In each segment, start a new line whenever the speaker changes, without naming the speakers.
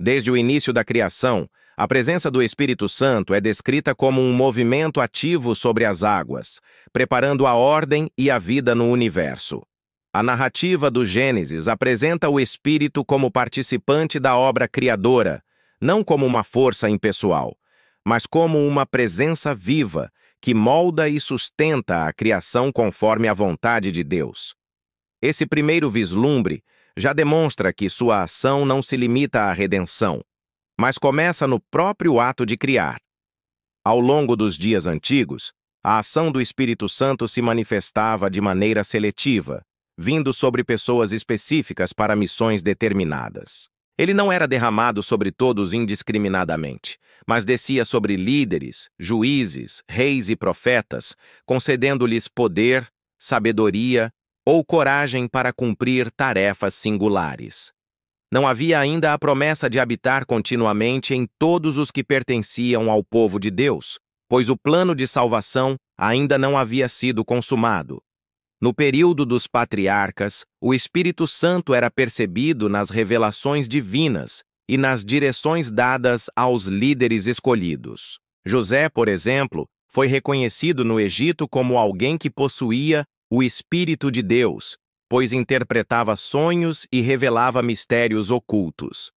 Desde o início da criação, a presença do Espírito Santo é descrita como um movimento ativo sobre as águas, preparando a ordem e a vida no universo. A narrativa do Gênesis apresenta o Espírito como participante da obra criadora, não como uma força impessoal, mas como uma presença viva que molda e sustenta a criação conforme a vontade de Deus. Esse primeiro vislumbre já demonstra que sua ação não se limita à redenção, mas começa no próprio ato de criar. Ao longo dos dias antigos, a ação do Espírito Santo se manifestava de maneira seletiva, vindo sobre pessoas específicas para missões determinadas. Ele não era derramado sobre todos indiscriminadamente, mas descia sobre líderes, juízes, reis e profetas, concedendo-lhes poder, sabedoria ou coragem para cumprir tarefas singulares. Não havia ainda a promessa de habitar continuamente em todos os que pertenciam ao povo de Deus, pois o plano de salvação ainda não havia sido consumado. No período dos patriarcas, o Espírito Santo era percebido nas revelações divinas e nas direções dadas aos líderes escolhidos. José, por exemplo, foi reconhecido no Egito como alguém que possuía o Espírito de Deus, pois interpretava sonhos e revelava mistérios ocultos.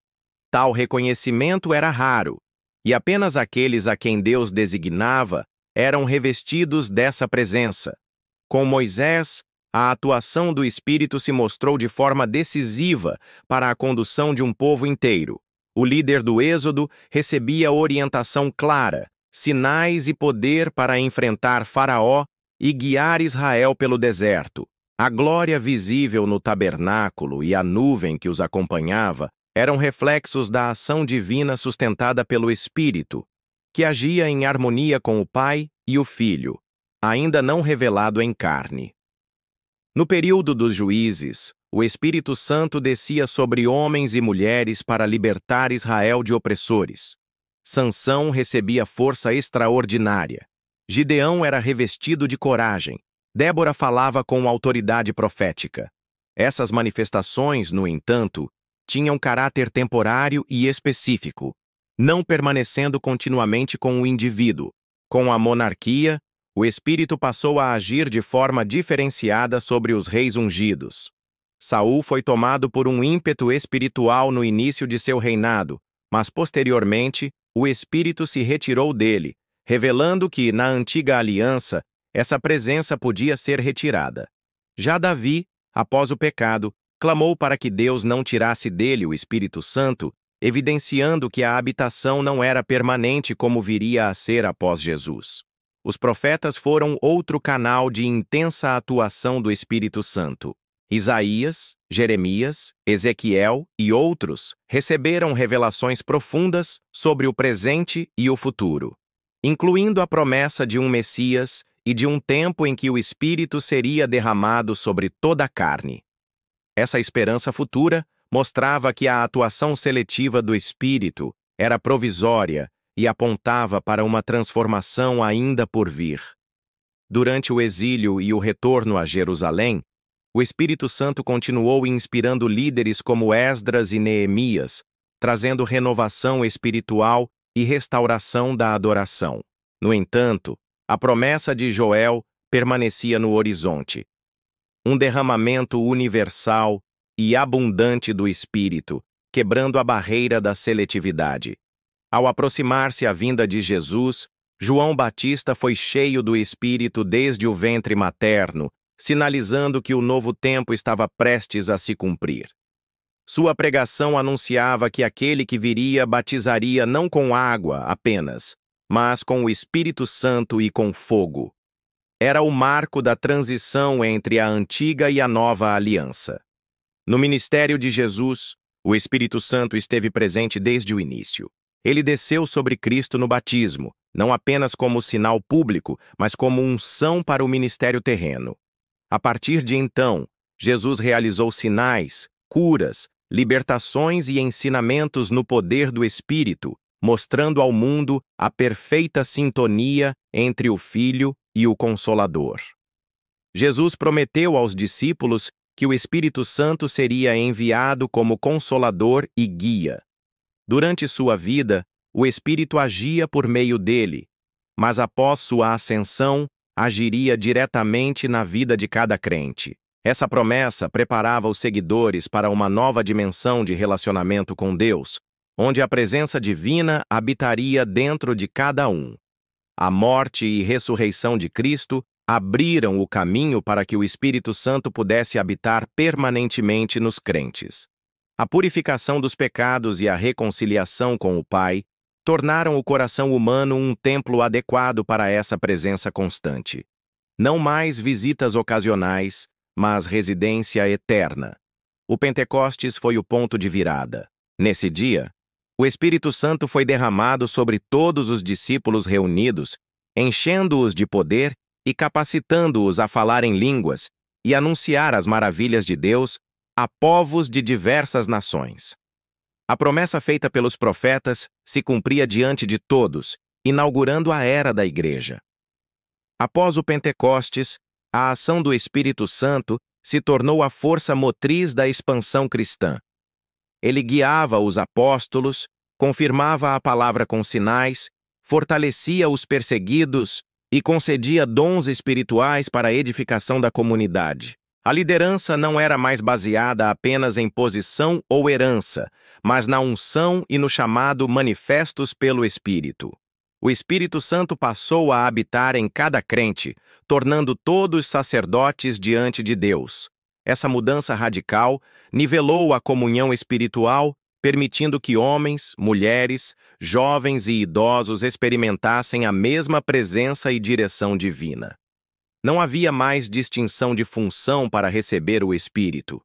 Tal reconhecimento era raro, e apenas aqueles a quem Deus designava eram revestidos dessa presença. Com Moisés, a atuação do Espírito se mostrou de forma decisiva para a condução de um povo inteiro. O líder do Êxodo recebia orientação clara, sinais e poder para enfrentar Faraó e guiar Israel pelo deserto. A glória visível no tabernáculo e a nuvem que os acompanhava eram reflexos da ação divina sustentada pelo Espírito, que agia em harmonia com o Pai e o Filho, ainda não revelado em carne. No período dos juízes, o Espírito Santo descia sobre homens e mulheres para libertar Israel de opressores. Sansão recebia força extraordinária. Gideão era revestido de coragem. Débora falava com autoridade profética. Essas manifestações, no entanto, tinham caráter temporário e específico, não permanecendo continuamente com o indivíduo. Com a monarquia, o Espírito passou a agir de forma diferenciada sobre os reis ungidos. Saul foi tomado por um ímpeto espiritual no início de seu reinado, mas posteriormente o Espírito se retirou dele, revelando que, na antiga aliança, essa presença podia ser retirada. Já Davi, após o pecado, clamou para que Deus não tirasse dele o Espírito Santo, evidenciando que a habitação não era permanente como viria a ser após Jesus. Os profetas foram outro canal de intensa atuação do Espírito Santo. Isaías, Jeremias, Ezequiel e outros receberam revelações profundas sobre o presente e o futuro, incluindo a promessa de um Messias e de um tempo em que o Espírito seria derramado sobre toda a carne. Essa esperança futura mostrava que a atuação seletiva do Espírito era provisória e apontava para uma transformação ainda por vir. Durante o exílio e o retorno a Jerusalém, o Espírito Santo continuou inspirando líderes como Esdras e Neemias, trazendo renovação espiritual e restauração da adoração. No entanto, a promessa de Joel permanecia no horizonte. Um derramamento universal e abundante do Espírito, quebrando a barreira da seletividade. Ao aproximar-se a vinda de Jesus, João Batista foi cheio do Espírito desde o ventre materno, sinalizando que o novo tempo estava prestes a se cumprir. Sua pregação anunciava que aquele que viria batizaria não com água apenas, mas com o Espírito Santo e com fogo. Era o marco da transição entre a antiga e a nova aliança. No ministério de Jesus, o Espírito Santo esteve presente desde o início. Ele desceu sobre Cristo no batismo, não apenas como sinal público, mas como unção para o ministério terreno. A partir de então, Jesus realizou sinais, curas, libertações e ensinamentos no poder do Espírito, mostrando ao mundo a perfeita sintonia entre o Filho e o Consolador. Jesus prometeu aos discípulos que o Espírito Santo seria enviado como Consolador e guia. Durante sua vida, o Espírito agia por meio dele, mas após sua ascensão, agiria diretamente na vida de cada crente. Essa promessa preparava os seguidores para uma nova dimensão de relacionamento com Deus, onde a presença divina habitaria dentro de cada um. A morte e ressurreição de Cristo abriram o caminho para que o Espírito Santo pudesse habitar permanentemente nos crentes. A purificação dos pecados e a reconciliação com o Pai tornaram o coração humano um templo adequado para essa presença constante. Não mais visitas ocasionais, mas residência eterna. O Pentecostes foi o ponto de virada. Nesse dia, o Espírito Santo foi derramado sobre todos os discípulos reunidos, enchendo-os de poder e capacitando-os a falar em línguas e anunciar as maravilhas de Deus a povos de diversas nações. A promessa feita pelos profetas se cumpria diante de todos, inaugurando a era da Igreja. Após o Pentecostes, a ação do Espírito Santo se tornou a força motriz da expansão cristã. Ele guiava os apóstolos, confirmava a palavra com sinais, fortalecia os perseguidos e concedia dons espirituais para a edificação da comunidade. A liderança não era mais baseada apenas em posição ou herança, mas na unção e no chamado manifestos pelo Espírito. O Espírito Santo passou a habitar em cada crente, tornando todos sacerdotes diante de Deus. Essa mudança radical nivelou a comunhão espiritual, permitindo que homens, mulheres, jovens e idosos experimentassem a mesma presença e direção divina. Não havia mais distinção de função para receber o Espírito.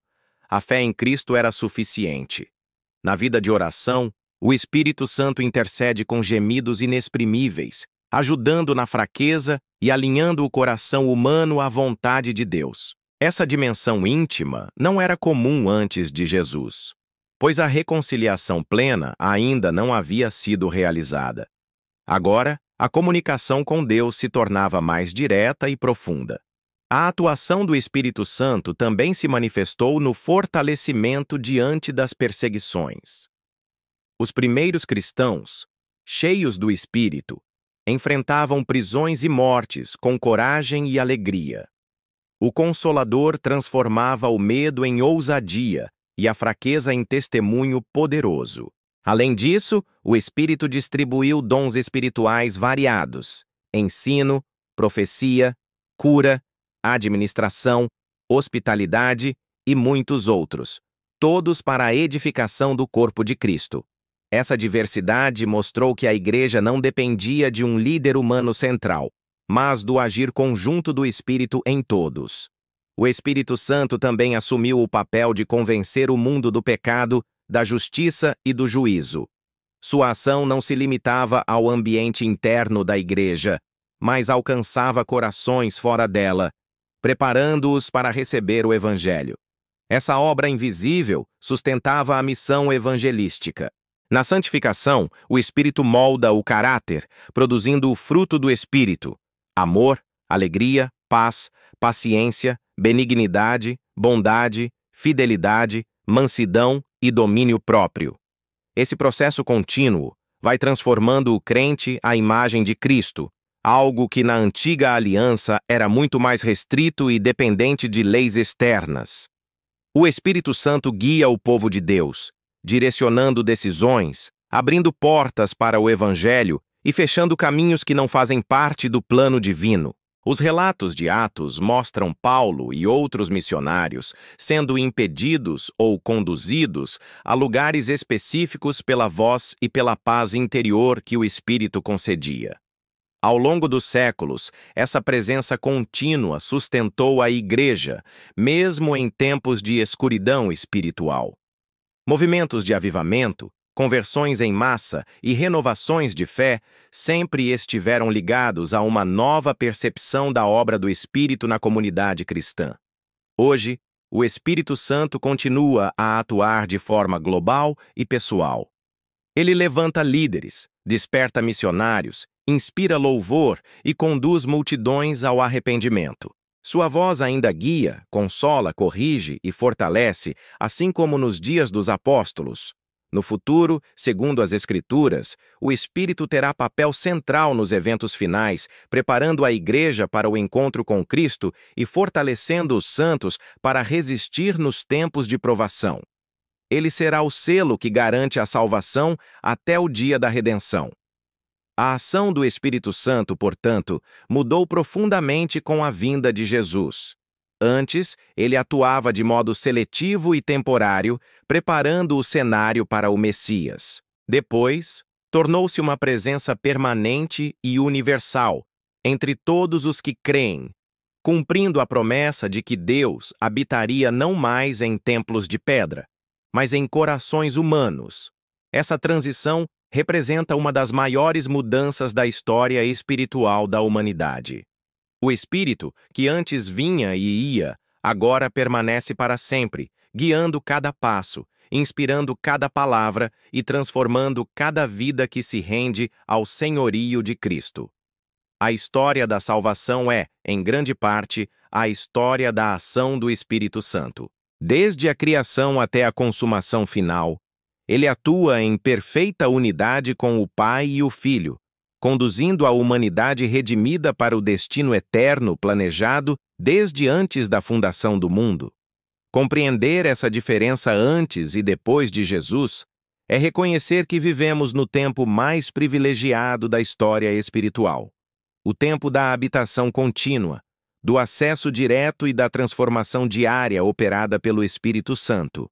A fé em Cristo era suficiente. Na vida de oração, o Espírito Santo intercede com gemidos inexprimíveis, ajudando na fraqueza e alinhando o coração humano à vontade de Deus. Essa dimensão íntima não era comum antes de Jesus, pois a reconciliação plena ainda não havia sido realizada. Agora, a comunicação com Deus se tornava mais direta e profunda. A atuação do Espírito Santo também se manifestou no fortalecimento diante das perseguições. Os primeiros cristãos, cheios do Espírito, enfrentavam prisões e mortes com coragem e alegria. O Consolador transformava o medo em ousadia e a fraqueza em testemunho poderoso. Além disso, o Espírito distribuiu dons espirituais variados: ensino, profecia, cura, administração, hospitalidade e muitos outros, todos para a edificação do corpo de Cristo. Essa diversidade mostrou que a Igreja não dependia de um líder humano central, mas do agir conjunto do Espírito em todos. O Espírito Santo também assumiu o papel de convencer o mundo do pecado, da justiça e do juízo. Sua ação não se limitava ao ambiente interno da Igreja, mas alcançava corações fora dela, preparando-os para receber o Evangelho. Essa obra invisível sustentava a missão evangelística. Na santificação, o Espírito molda o caráter, produzindo o fruto do Espírito: amor, alegria, paz, paciência, benignidade, bondade, fidelidade, mansidão e domínio próprio. Esse processo contínuo vai transformando o crente à imagem de Cristo, algo que na antiga aliança era muito mais restrito e dependente de leis externas. O Espírito Santo guia o povo de Deus, direcionando decisões, abrindo portas para o Evangelho e fechando caminhos que não fazem parte do plano divino. Os relatos de Atos mostram Paulo e outros missionários sendo impedidos ou conduzidos a lugares específicos pela voz e pela paz interior que o Espírito concedia. Ao longo dos séculos, essa presença contínua sustentou a Igreja, mesmo em tempos de escuridão espiritual. Movimentos de avivamento, conversões em massa e renovações de fé sempre estiveram ligados a uma nova percepção da obra do Espírito na comunidade cristã. Hoje, o Espírito Santo continua a atuar de forma global e pessoal. Ele levanta líderes, desperta missionários, inspira louvor e conduz multidões ao arrependimento. Sua voz ainda guia, consola, corrige e fortalece, assim como nos dias dos apóstolos. No futuro, segundo as Escrituras, o Espírito terá papel central nos eventos finais, preparando a Igreja para o encontro com Cristo e fortalecendo os santos para resistir nos tempos de provação. Ele será o selo que garante a salvação até o dia da redenção. A ação do Espírito Santo, portanto, mudou profundamente com a vinda de Jesus. Antes, ele atuava de modo seletivo e temporário, preparando o cenário para o Messias. Depois, tornou-se uma presença permanente e universal entre todos os que creem, cumprindo a promessa de que Deus habitaria não mais em templos de pedra, mas em corações humanos. Essa transição representa uma das maiores mudanças da história espiritual da humanidade. O Espírito, que antes vinha e ia, agora permanece para sempre, guiando cada passo, inspirando cada palavra e transformando cada vida que se rende ao senhorio de Cristo. A história da salvação é, em grande parte, a história da ação do Espírito Santo. Desde a criação até a consumação final, ele atua em perfeita unidade com o Pai e o Filho, conduzindo a humanidade redimida para o destino eterno planejado desde antes da fundação do mundo. Compreender essa diferença antes e depois de Jesus é reconhecer que vivemos no tempo mais privilegiado da história espiritual, o tempo da habitação contínua, do acesso direto e da transformação diária operada pelo Espírito Santo.